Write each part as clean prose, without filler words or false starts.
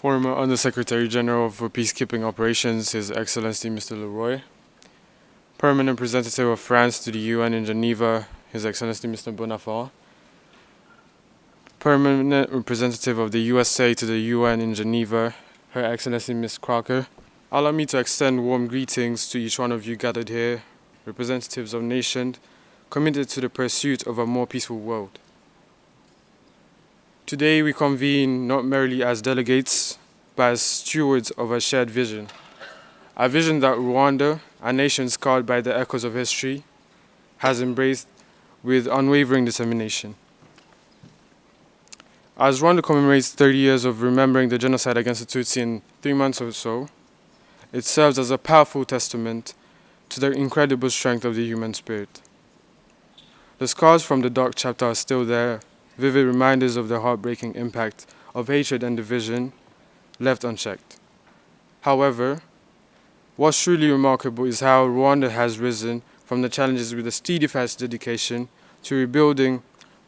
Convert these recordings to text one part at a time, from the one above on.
Former Undersecretary General for Peacekeeping Operations, His Excellency Mr. Leroy. Permanent Representative of France to the UN in Geneva, His Excellency Mr. Bonafont. Permanent Representative of the USA to the UN in Geneva, Her Excellency Ms. Crocker. Allow me to extend warm greetings to each one of you gathered here, representatives of nations committed to the pursuit of a more peaceful world. Today we convene not merely as delegates, but as stewards of a shared vision. A vision that Rwanda, a nation scarred by the echoes of history, has embraced with unwavering determination. As Rwanda commemorates 30 years of remembering the genocide against the Tutsi in 3 months or so, it serves as a powerful testament to the incredible strength of the human spirit. The scars from the dark chapter are still there, vivid reminders of the heartbreaking impact of hatred and division left unchecked. However, what's truly remarkable is how Rwanda has risen from the challenges with a steadfast dedication to rebuilding,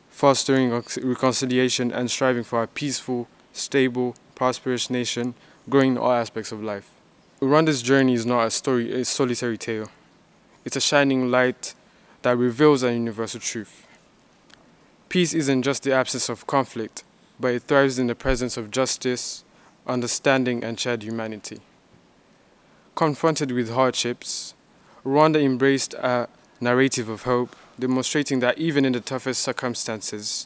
fostering reconciliation, and striving for a peaceful, stable, prosperous nation growing in all aspects of life. Rwanda's journey is not a solitary tale. It's a shining light that reveals a universal truth. Peace isn't just the absence of conflict, but it thrives in the presence of justice, understanding, and shared humanity. Confronted with hardships, Rwanda embraced a narrative of hope, demonstrating that even in the toughest circumstances,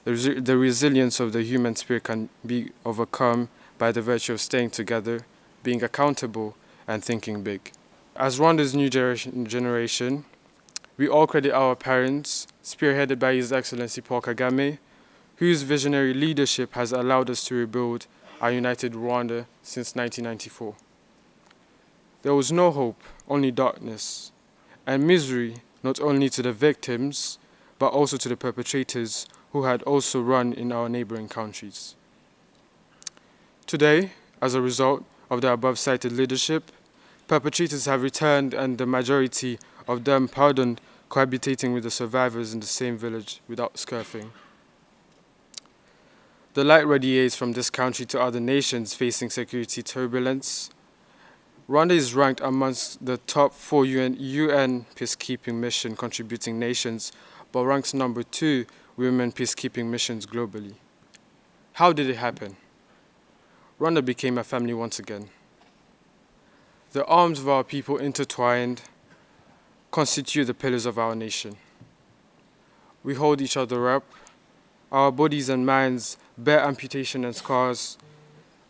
the resilience of the human spirit can be overcome by the virtue of staying together, being accountable, and thinking big. As Rwanda's new generation, we all credit our parents, spearheaded by His Excellency Paul Kagame, whose visionary leadership has allowed us to rebuild our united Rwanda since 1994. There was no hope, only darkness, and misery not only to the victims, but also to the perpetrators who had also run in our neighboring countries. Today, as a result of the above-cited leadership, perpetrators have returned and the majority of them pardoned, cohabitating with the survivors in the same village without scurfing. The light radiates from this country to other nations facing security turbulence. Rwanda is ranked amongst the top 4 UN peacekeeping mission contributing nations, but ranks number 2 women peacekeeping missions globally. How did it happen? Rwanda became a family once again. The arms of our people intertwined constitute the pillars of our nation. We hold each other up. Our bodies and minds bear amputation and scars,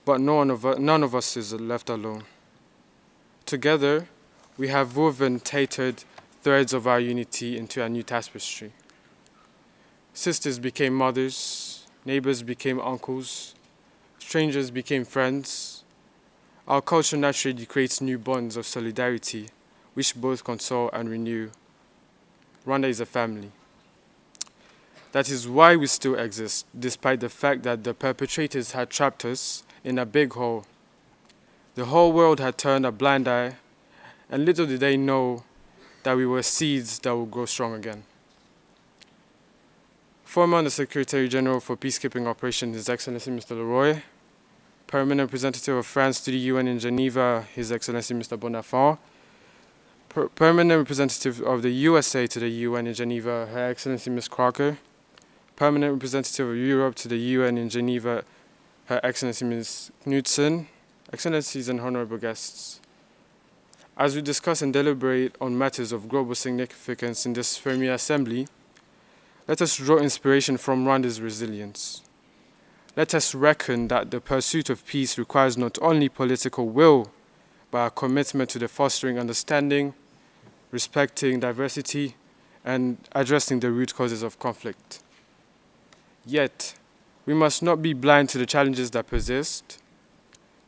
but none of us is left alone. Together, we have woven tattered threads of our unity into a new tapestry. Sisters became mothers, neighbors became uncles, strangers became friends. Our culture naturally creates new bonds of solidarity, which both console and renew. Rwanda is a family. That is why we still exist, despite the fact that the perpetrators had trapped us in a big hole. The whole world had turned a blind eye, and little did they know that we were seeds that would grow strong again. Former Undersecretary General for Peacekeeping Operations, His Excellency Mr. Leroy. Permanent Representative of France to the UN in Geneva, His Excellency Mr. Bonafont. Permanent Representative of the USA to the UN in Geneva, Her Excellency Ms. Crocker. Permanent Representative of Europe to the UN in Geneva, Her Excellency Ms. Knudsen. Excellencies and honorable guests. As we discuss and deliberate on matters of global significance in this FerMUN assembly, let us draw inspiration from Rwanda's resilience. Let us reckon that the pursuit of peace requires not only political will, but a commitment to the fostering understanding, respecting diversity, and addressing the root causes of conflict. Yet, we must not be blind to the challenges that persist.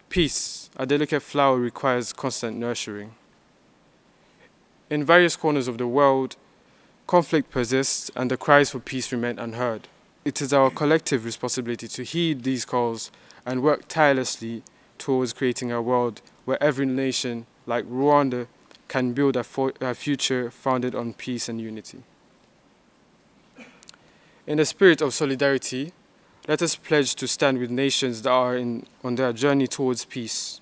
Peace, a delicate flower, requires constant nurturing. In various corners of the world, conflict persists and the cries for peace remain unheard. It is our collective responsibility to heed these calls and work tirelessly towards creating a world where every nation, like Rwanda, can build a future founded on peace and unity. In the spirit of solidarity, Let us pledge to stand with nations that are on their journey towards peace.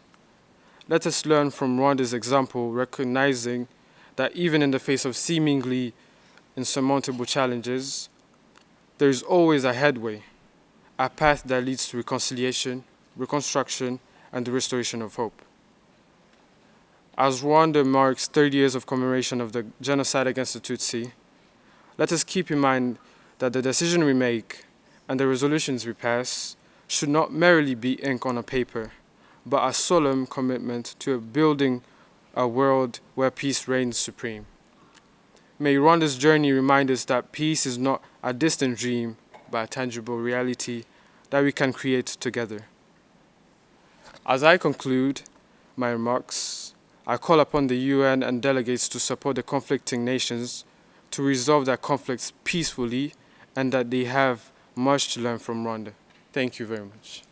Let us learn from Rwanda's example, recognizing that even in the face of seemingly insurmountable challenges, there is always a headway, a path that leads to reconciliation, reconstruction, and the restoration of hope. As Rwanda marks 30 years of commemoration of the genocide against the Tutsi, let us keep in mind that the decision we make and the resolutions we pass should not merely be ink on a paper, but a solemn commitment to building a world where peace reigns supreme. May Rwanda's journey remind us that peace is not a distant dream, but a tangible reality that we can create together. As I conclude my remarks, I call upon the UN and delegates to support the conflicting nations to resolve their conflicts peacefully and that they have much to learn from Rwanda. Thank you very much.